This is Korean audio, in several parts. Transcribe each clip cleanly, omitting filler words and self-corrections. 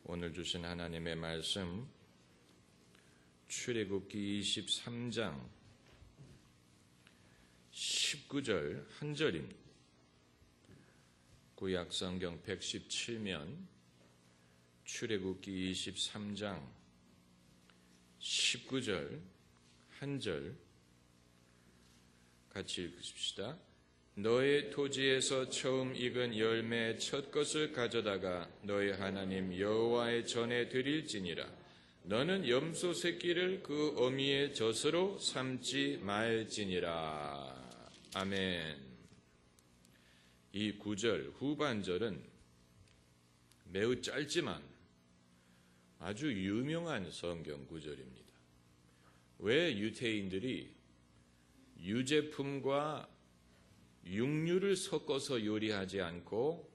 오늘 주신 하나님의 말씀 출애굽기 23장 19절 한 절입니다. 구약성경 117면 출애굽기 23장 19절 한 절 같이 읽으십시다. 너의 토지에서 처음 익은 열매의 첫 것을 가져다가 너의 하나님 여호와의 전에 드릴지니라. 너는 염소 새끼를 그 어미의 젖으로 삼지 말지니라. 아멘. 이 구절 후반절은 매우 짧지만 아주 유명한 성경 구절입니다. 왜 유태인들이 유제품과 육류를 섞어서 요리하지 않고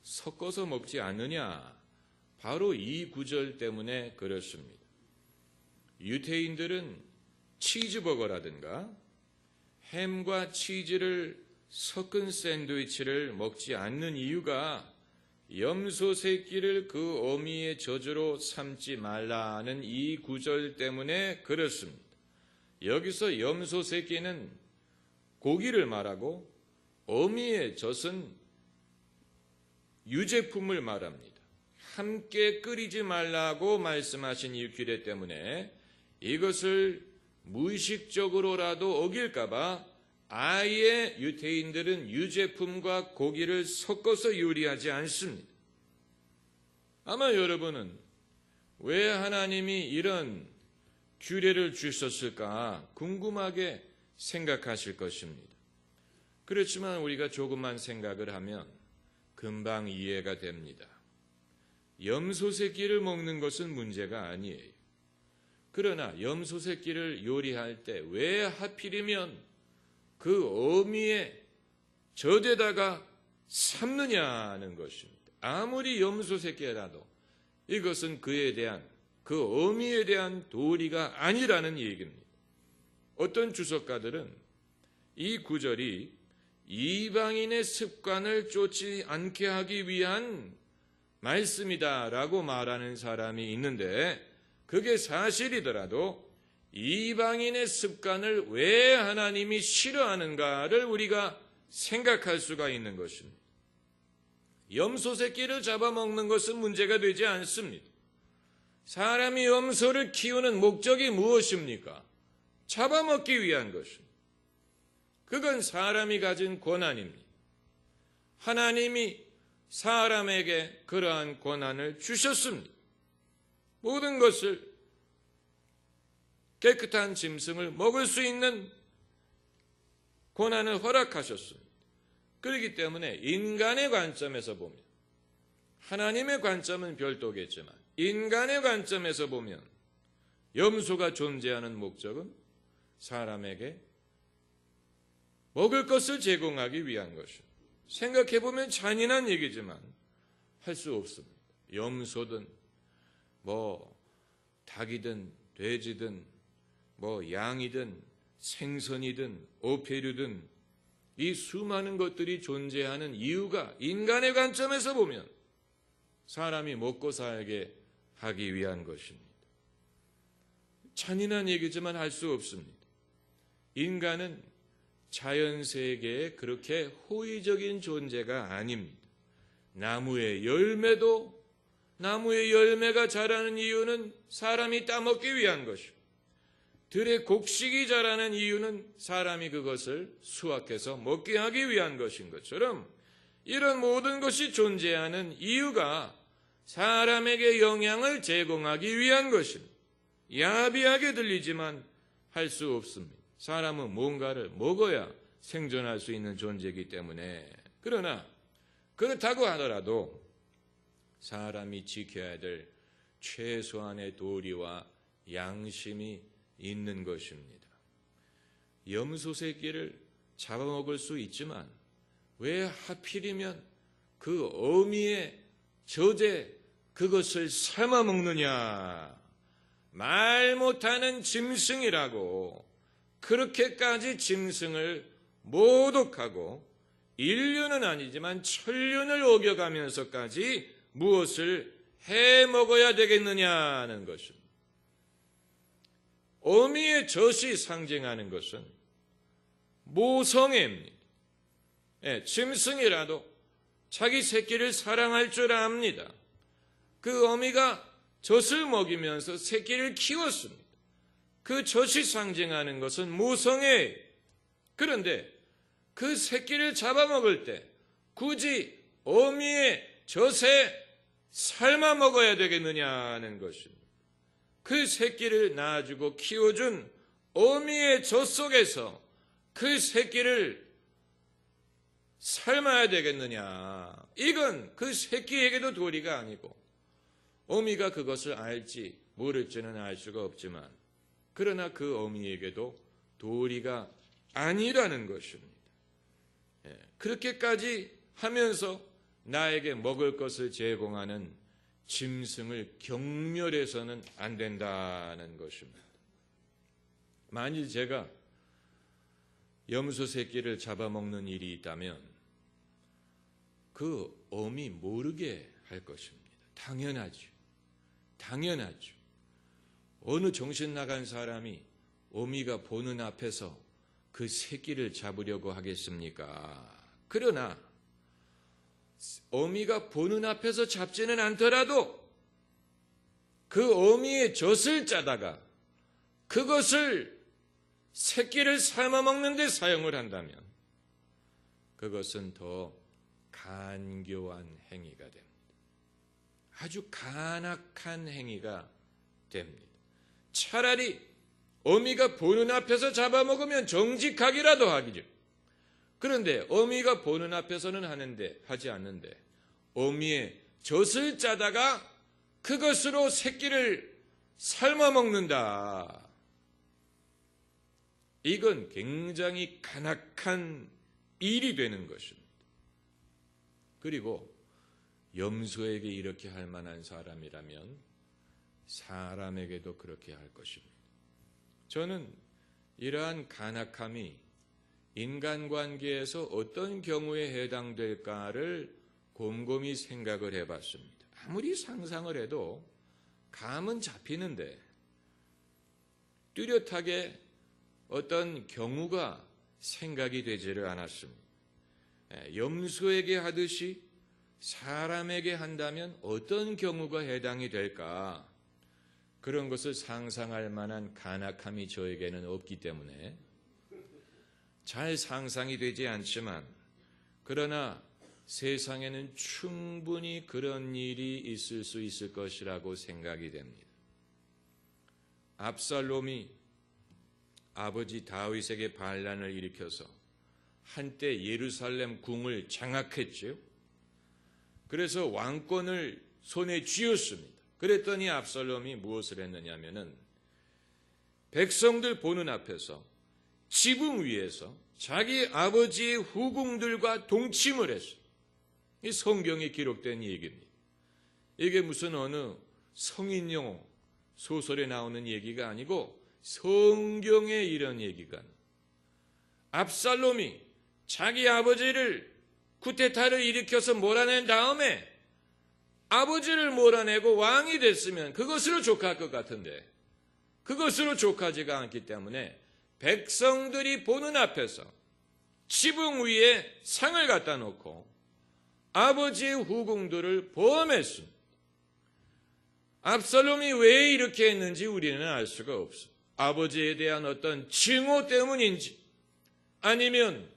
섞어서 먹지 않느냐? 바로 이 구절 때문에 그렇습니다. 유태인들은 치즈버거라든가 햄과 치즈를 섞은 샌드위치를 먹지 않는 이유가 염소 새끼를 그 어미의 젖으로 삼지 말라는 이 구절 때문에 그렇습니다. 여기서 염소 새끼는 고기를 말하고 어미의 젖은 유제품을 말합니다. 함께 끓이지 말라고 말씀하신 이 규례 때문에 이것을 무의식적으로라도 어길까 봐 아예 유태인들은 유제품과 고기를 섞어서 요리하지 않습니다. 아마 여러분은 왜 하나님이 이런 규례를 주셨을까 궁금하게 생각하실 것입니다. 그렇지만 우리가 조금만 생각을 하면 금방 이해가 됩니다. 염소 새끼를 먹는 것은 문제가 아니에요. 그러나 염소 새끼를 요리할 때 왜 하필이면 그 어미의 젖에다가 삶느냐는 것입니다. 아무리 염소 새끼라도 이것은 그에 대한 그 어미에 대한 도리가 아니라는 얘기입니다. 어떤 주석가들은 이 구절이 이방인의 습관을 쫓지 않게 하기 위한 말씀이다라고 말하는 사람이 있는데 그게 사실이더라도 이방인의 습관을 왜 하나님이 싫어하는가를 우리가 생각할 수가 있는 것입니다. 염소 새끼를 잡아먹는 것은 문제가 되지 않습니다. 사람이 염소를 키우는 목적이 무엇입니까? 잡아먹기 위한 것입니다. 그건 사람이 가진 권한입니다. 하나님이 사람에게 그러한 권한을 주셨습니다. 모든 것을 깨끗한 짐승을 먹을 수 있는 권한을 허락하셨습니다. 그렇기 때문에 인간의 관점에서 보면 하나님의 관점은 별도겠지만 인간의 관점에서 보면 염소가 존재하는 목적은 사람에게 먹을 것을 제공하기 위한 것이죠. 생각해보면 잔인한 얘기지만 할 수 없습니다. 염소든 닭이든 돼지든 양이든 생선이든 어패류든 이 수많은 것들이 존재하는 이유가 인간의 관점에서 보면 사람이 먹고 살게 하기 위한 것입니다. 잔인한 얘기지만 할 수 없습니다. 인간은 자연세계에 그렇게 호의적인 존재가 아닙니다. 나무의 열매가 자라는 이유는 사람이 따먹기 위한 것이고 들의 곡식이 자라는 이유는 사람이 그것을 수확해서 먹게 하기 위한 것인 것처럼 이런 모든 것이 존재하는 이유가 사람에게 영향을 제공하기 위한 것입니다. 야비하게 들리지만 할 수 없습니다. 사람은 뭔가를 먹어야 생존할 수 있는 존재이기 때문에 그러나 그렇다고 하더라도 사람이 지켜야 될 최소한의 도리와 양심이 있는 것입니다. 염소 새끼를 잡아먹을 수 있지만 왜 하필이면 그 어미의 젖에 그것을 삶아 먹느냐? 말 못하는 짐승이라고 그렇게까지 짐승을 모독하고 인륜은 아니지만 천륜을 어겨가면서까지 무엇을 해 먹어야 되겠느냐는 것입니다. 어미의 젖이 상징하는 것은 모성애입니다. 짐승이라도 자기 새끼를 사랑할 줄 압니다. 그 어미가 젖을 먹이면서 새끼를 키웠습니다. 그 젖이 상징하는 것은 모성애예요. 그런데 그 새끼를 잡아먹을 때 굳이 어미의 젖에 삶아 먹어야 되겠느냐는 것입니다. 그 새끼를 낳아주고 키워준 어미의 젖 속에서 그 새끼를 삶아야 되겠느냐. 이건 그 새끼에게도 도리가 아니고 어미가 그것을 알지 모를지는 알 수가 없지만 그러나 그 어미에게도 도리가 아니라는 것입니다. 그렇게까지 하면서 나에게 먹을 것을 제공하는 짐승을 경멸해서는 안 된다는 것입니다. 만일 제가 염소 새끼를 잡아먹는 일이 있다면 그 어미 모르게 할 것입니다. 당연하죠. 당연하죠. 어느 정신 나간 사람이 어미가 보는 앞에서 그 새끼를 잡으려고 하겠습니까? 그러나 어미가 보는 앞에서 잡지는 않더라도 그 어미의 젖을 짜다가 그것을 새끼를 삶아 먹는 데 사용을 한다면 그것은 더 간교한 행위가 됩니다. 아주 간악한 행위가 됩니다. 차라리 어미가 보는 앞에서 잡아먹으면 정직하기라도 하기죠. 그런데 어미가 보는 앞에서는 하지 않는데 어미의 젖을 짜다가 그것으로 새끼를 삶아 먹는다. 이건 굉장히 간악한 일이 되는 것입니다. 그리고 염소에게 이렇게 할 만한 사람이라면 사람에게도 그렇게 할 것입니다. 저는 이러한 간악함이 인간관계에서 어떤 경우에 해당될까를 곰곰이 생각을 해봤습니다. 아무리 상상을 해도 감은 잡히는데 뚜렷하게 어떤 경우가 생각이 되지를 않았습니다. 염소에게 하듯이 사람에게 한다면 어떤 경우가 해당이 될까? 그런 것을 상상할 만한 간악함이 저에게는 없기 때문에 잘 상상이 되지 않지만 그러나 세상에는 충분히 그런 일이 있을 수 있을 것이라고 생각이 됩니다. 압살롬이 아버지 다윗에게 반란을 일으켜서 한때 예루살렘 궁을 장악했죠. 그래서 왕권을 손에 쥐었습니다. 그랬더니 압살롬이 무엇을 했느냐면은 백성들 보는 앞에서 지붕 위에서 자기 아버지의 후궁들과 동침을 했어요. 이 성경에 기록된 얘기입니다. 이게 무슨 어느 성인용 소설에 나오는 얘기가 아니고 성경에 이런 얘기가 압살롬이 자기 아버지를 쿠데타를 일으켜서 몰아낸 다음에 아버지를 몰아내고 왕이 됐으면 그것으로 족할 것 같은데 그것으로 족하지가 않기 때문에 백성들이 보는 앞에서 지붕 위에 상을 갖다 놓고 아버지의 후궁들을 포함했습니다. 압살롬이 왜 이렇게 했는지 우리는 알 수가 없어요. 아버지에 대한 어떤 징후 때문인지 아니면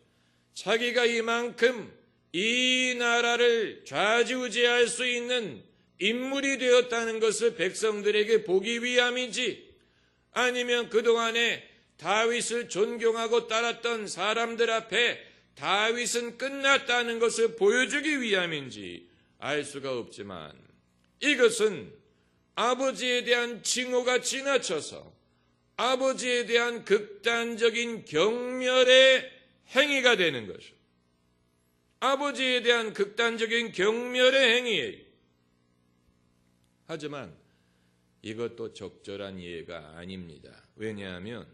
자기가 이만큼 이 나라를 좌지우지할 수 있는 인물이 되었다는 것을 백성들에게 보기 위함인지 아니면 그동안에 다윗을 존경하고 따랐던 사람들 앞에 다윗은 끝났다는 것을 보여주기 위함인지 알 수가 없지만 이것은 아버지에 대한 징후가 지나쳐서 아버지에 대한 극단적인 경멸의 행위가 되는 것이죠. 아버지에 대한 극단적인 경멸의 행위예요. 하지만 이것도 적절한 이해가 아닙니다. 왜냐하면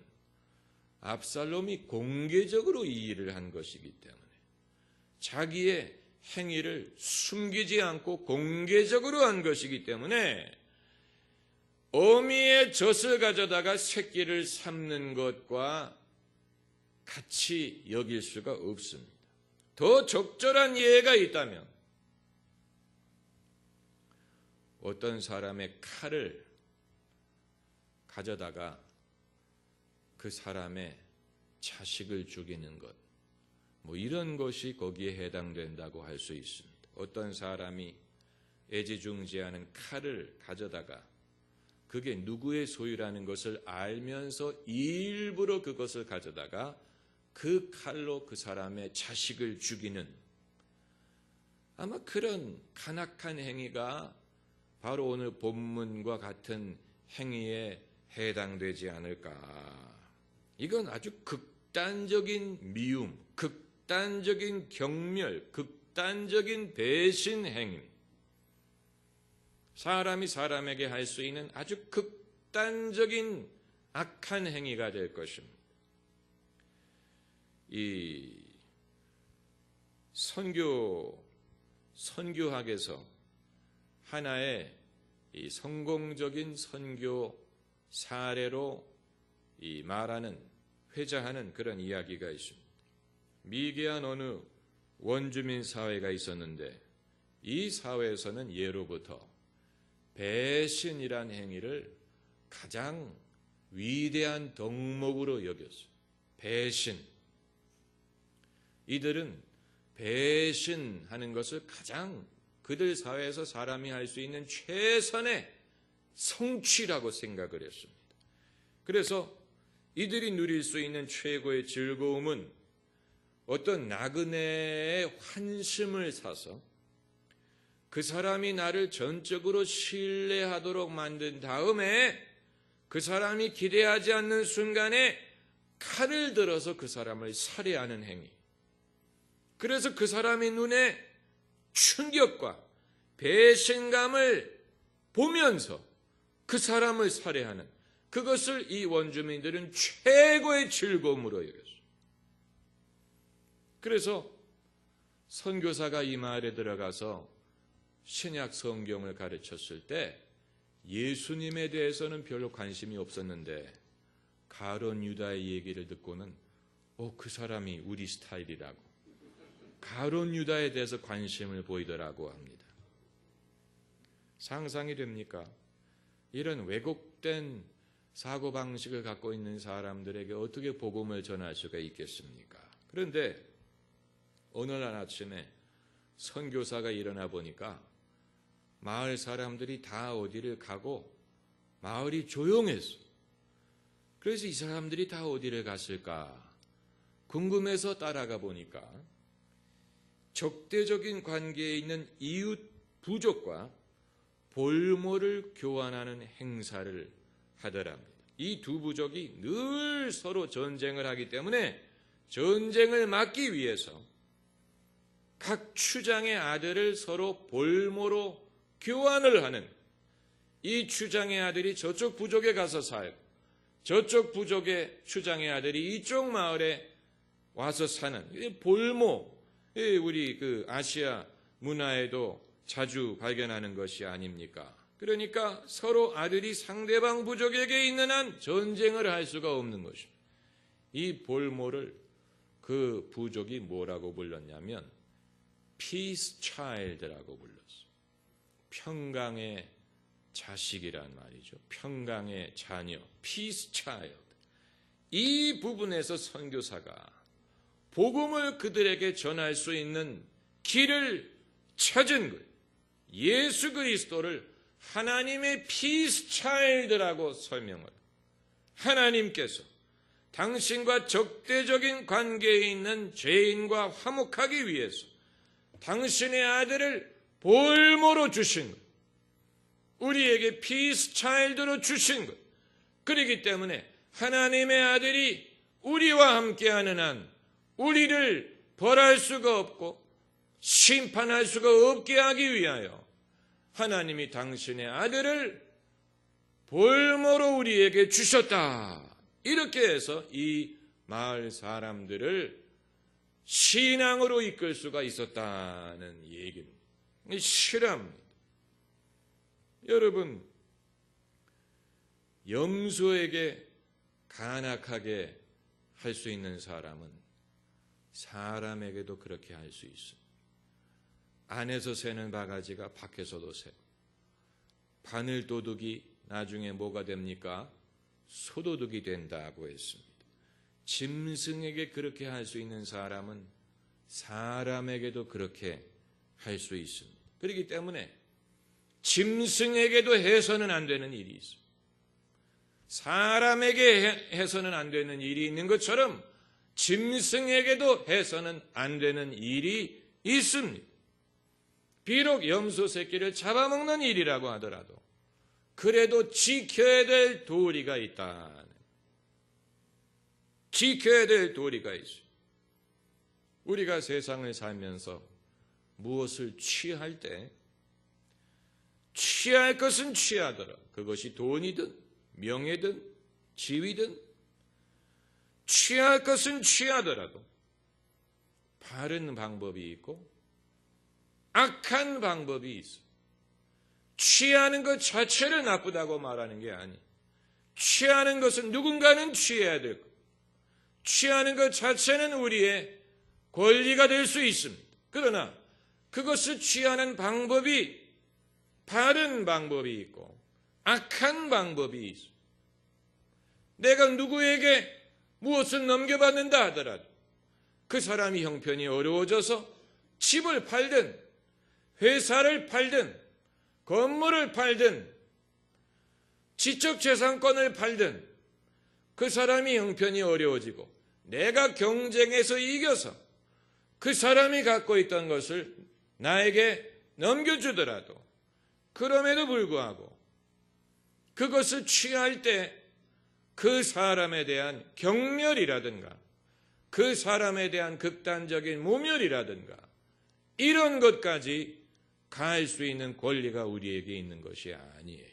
압살롬이 공개적으로 이 일을 한 것이기 때문에 자기의 행위를 숨기지 않고 공개적으로 한 것이기 때문에 어미의 젖을 가져다가 새끼를 삶는 것과 같이 여길 수가 없습니다. 더 적절한 예가 있다면 어떤 사람의 칼을 가져다가 그 사람의 자식을 죽이는 것, 이런 것이 거기에 해당된다고 할 수 있습니다. 어떤 사람이 애지중지하는 칼을 가져다가 그게 누구의 소유라는 것을 알면서 일부러 그것을 가져다가 그 칼로 그 사람의 자식을 죽이는, 아마 그런 간악한 행위가 바로 오늘 본문과 같은 행위에 해당되지 않을까. 이건 아주 극단적인 미움, 극단적인 경멸, 극단적인 배신 행위. 사람이 사람에게 할 수 있는 아주 극단적인 악한 행위가 될 것입니다. 이 선교학에서 하나의 이 성공적인 선교 사례로 이 말하는, 회자하는 그런 이야기가 있습니다. 미개한 어느 원주민 사회가 있었는데 이 사회에서는 예로부터 배신이란 행위를 가장 위대한 덕목으로 여겼어요. 배신. 이들은 배신하는 것을 가장 그들 사회에서 사람이 할 수 있는 최선의 성취라고 생각을 했습니다. 그래서 이들이 누릴 수 있는 최고의 즐거움은 어떤 나그네의 환심을 사서 그 사람이 나를 전적으로 신뢰하도록 만든 다음에 그 사람이 기대하지 않는 순간에 칼을 들어서 그 사람을 살해하는 행위. 그래서 그 사람의 눈에 충격과 배신감을 보면서 그 사람을 살해하는, 그것을 이 원주민들은 최고의 즐거움으로 여겼어요. 그래서 선교사가 이 마을에 들어가서 신약 성경을 가르쳤을 때 예수님에 대해서는 별로 관심이 없었는데 가룟 유다의 얘기를 듣고는 그 사람이 우리 스타일이라고 가룟 유다에 대해서 관심을 보이더라고 합니다. 상상이 됩니까? 이런 왜곡된 사고방식을 갖고 있는 사람들에게 어떻게 복음을 전할 수가 있겠습니까? 그런데 어느 날 아침에 선교사가 일어나 보니까 마을 사람들이 다 어디를 가고 마을이 조용했어. 그래서 이 사람들이 다 어디를 갔을까 궁금해서 따라가 보니까 적대적인 관계에 있는 이웃 부족과 볼모를 교환하는 행사를 하더랍니다. 이 두 부족이 늘 서로 전쟁을 하기 때문에 전쟁을 막기 위해서 각 추장의 아들을 서로 볼모로 교환을 하는, 이 추장의 아들이 저쪽 부족에 가서 살고 저쪽 부족의 추장의 아들이 이쪽 마을에 와서 사는 볼모, 우리 그 아시아 문화에도 자주 발견하는 것이 아닙니까? 그러니까 서로 아들이 상대방 부족에게 있는 한 전쟁을 할 수가 없는 것입니다. 이 볼모를 그 부족이 뭐라고 불렀냐면 Peace Child라고 불렀어요. 평강의 자식이란 말이죠. 평강의 자녀, Peace Child. 이 부분에서 선교사가 복음을 그들에게 전할 수 있는 길을 찾은 거예요. 예수 그리스도를 하나님의 Peace Child라고 설명을. 하나님께서 당신과 적대적인 관계에 있는 죄인과 화목하기 위해서 당신의 아들을 볼모로 주신 것, 우리에게 Peace Child로 주신 것. 그렇기 때문에 하나님의 아들이 우리와 함께하는 한 우리를 벌할 수가 없고 심판할 수가 없게 하기 위하여 하나님이 당신의 아들을 볼모로 우리에게 주셨다. 이렇게 해서 이 마을 사람들을 신앙으로 이끌 수가 있었다는 얘기입니다. 실합니다. 여러분, 염소에게 간악하게 할 수 있는 사람은 사람에게도 그렇게 할 수 있습니다. 안에서 새는 바가지가 밖에서도 새고, 바늘도둑이 나중에 뭐가 됩니까? 소도둑이 된다고 했습니다. 짐승에게 그렇게 할 수 있는 사람은 사람에게도 그렇게 할 수 있습니다. 그렇기 때문에 짐승에게도 해서는 안 되는 일이 있습니다. 사람에게 해서는 안 되는 일이 있는 것처럼 짐승에게도 해서는 안 되는 일이 있습니다. 비록 염소 새끼를 잡아먹는 일이라고 하더라도 그래도 지켜야 될 도리가 있다. 지켜야 될 도리가 있어요. 우리가 세상을 살면서 무엇을 취할 때 취할 것은 취하더라. 그것이 돈이든 명예든 지위든 취할 것은 취하더라도 바른 방법이 있고 악한 방법이 있어. 취하는 것 자체를 나쁘다고 말하는 게 아니에요. 취하는 것은 누군가는 취해야 될 것. 취하는 것 자체는 우리의 권리가 될 수 있습니다. 그러나 그것을 취하는 방법이 바른 방법이 있고 악한 방법이 있어. 내가 누구에게 무엇을 넘겨받는다 하더라도 그 사람이 형편이 어려워져서 집을 팔든 회사를 팔든 건물을 팔든 지적재산권을 팔든 그 사람이 형편이 어려워지고 내가 경쟁에서 이겨서 그 사람이 갖고 있던 것을 나에게 넘겨주더라도 그럼에도 불구하고 그것을 취할 때 그 사람에 대한 경멸이라든가 그 사람에 대한 극단적인 모멸이라든가 이런 것까지 가할 수 있는 권리가 우리에게 있는 것이 아니에요.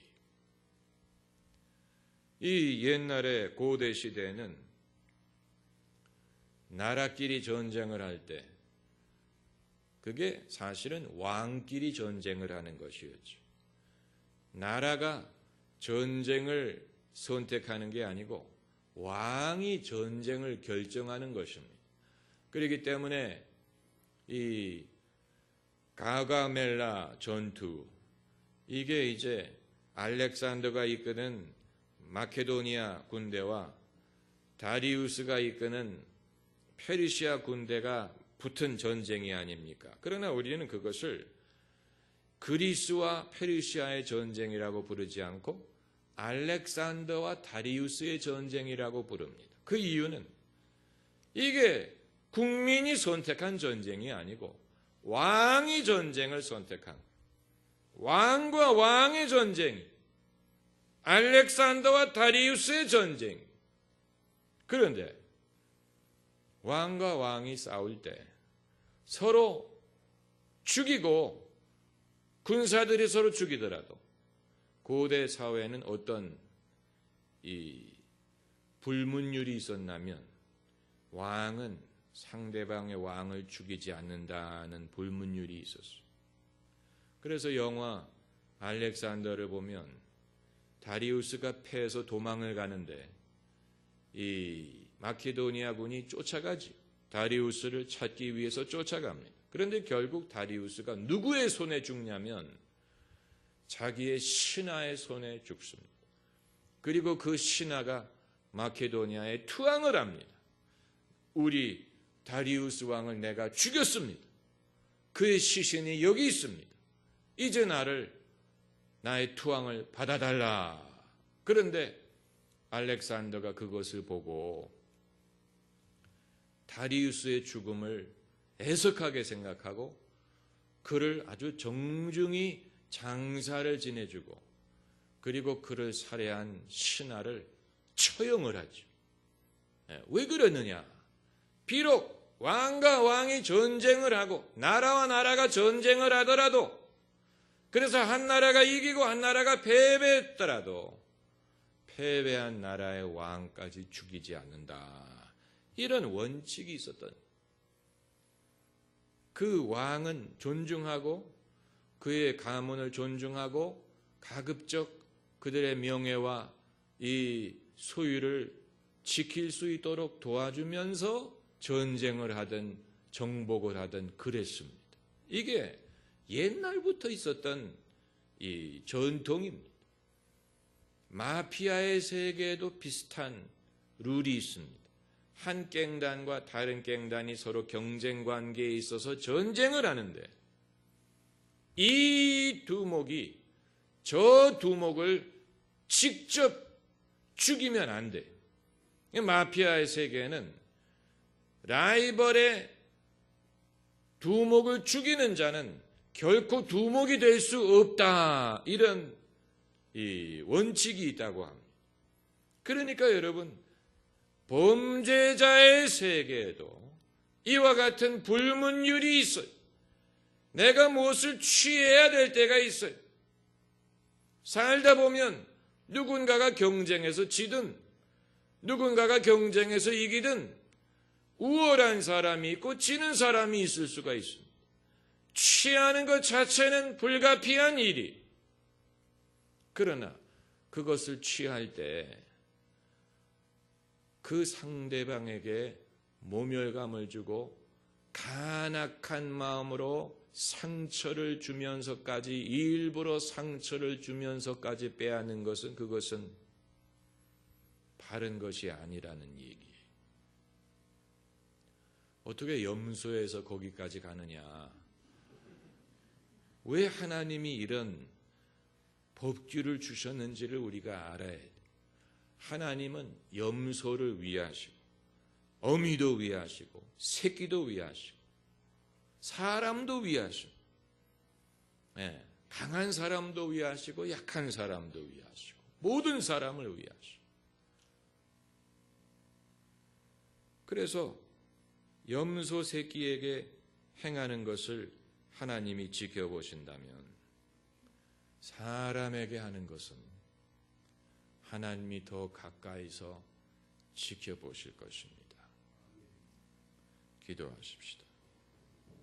이 옛날에 고대 시대에는 나라끼리 전쟁을 할 때 그게 사실은 왕끼리 전쟁을 하는 것이었죠. 나라가 전쟁을 선택하는 게 아니고 왕이 전쟁을 결정하는 것입니다. 그렇기 때문에 이 가가멜라 전투 이게 이제 알렉산더가 이끄는 마케도니아 군대와 다리우스가 이끄는 페르시아 군대가 붙은 전쟁이 아닙니까? 그러나 우리는 그것을 그리스와 페르시아의 전쟁이라고 부르지 않고 알렉산더와 다리우스의 전쟁이라고 부릅니다. 그 이유는 이게 국민이 선택한 전쟁이 아니고 왕이 전쟁을 선택한 왕과 왕의 전쟁, 알렉산더와 다리우스의 전쟁. 그런데 왕과 왕이 싸울 때 서로 죽이고 군사들이 서로 죽이더라도 고대 사회에는 어떤 이 불문율이 있었냐면 왕은 상대방의 왕을 죽이지 않는다는 불문율이 있었어요. 그래서 영화 알렉산더를 보면 다리우스가 패해서 도망을 가는데 이 마케도니아 군이 쫓아가지. 다리우스를 찾기 위해서 쫓아갑니다. 그런데 결국 다리우스가 누구의 손에 죽냐면 자기의 신하의 손에 죽습니다. 그리고 그 신하가 마케도니아에 투항을 합니다. 우리 다리우스 왕을 내가 죽였습니다. 그의 시신이 여기 있습니다. 이제 나의 투항을 받아달라. 그런데 알렉산더가 그것을 보고 다리우스의 죽음을 애석하게 생각하고 그를 아주 정중히 장사를 지내주고 그리고 그를 살해한 신하를 처형을 하죠. 왜 그러느냐? 비록 왕과 왕이 전쟁을 하고 나라와 나라가 전쟁을 하더라도 그래서 한 나라가 이기고 한 나라가 패배했더라도 패배한 나라의 왕까지 죽이지 않는다. 이런 원칙이 있었던 그 왕은 존중하고 그의 가문을 존중하고 가급적 그들의 명예와 이 소유를 지킬 수 있도록 도와주면서 전쟁을 하든 정복을 하든 그랬습니다. 이게 옛날부터 있었던 이 전통입니다. 마피아의 세계에도 비슷한 룰이 있습니다. 한 갱단과 다른 갱단이 서로 경쟁 관계에 있어서 전쟁을 하는데 이 두목이 저 두목을 직접 죽이면 안 돼요. 마피아의 세계에는 라이벌의 두목을 죽이는 자는 결코 두목이 될 수 없다. 이런 이 원칙이 있다고 합니다. 그러니까 여러분, 범죄자의 세계에도 이와 같은 불문율이 있어요. 내가 무엇을 취해야 될 때가 있어요. 살다 보면 누군가가 경쟁해서 지든 누군가가 경쟁해서 이기든 우월한 사람이 있고 지는 사람이 있을 수가 있습니다. 취하는 것 자체는 불가피한 일이. 그러나 그것을 취할 때 그 상대방에게 모멸감을 주고 간악한 마음으로 상처를 주면서까지, 일부러 상처를 주면서까지 빼앗는 것은, 그것은 바른 것이 아니라는 얘기예요. 어떻게 염소에서 거기까지 가느냐? 왜 하나님이 이런 법규를 주셨는지를 우리가 알아야 돼요. 하나님은 염소를 위하시고 어미도 위하시고 새끼도 위하시고 사람도 위하시고, 강한 사람도 위하시고 약한 사람도 위하시고 모든 사람을 위하시고. 그래서 염소 새끼에게 행하는 것을 하나님이 지켜보신다면 사람에게 하는 것은 하나님이 더 가까이서 지켜보실 것입니다. 기도하십시다.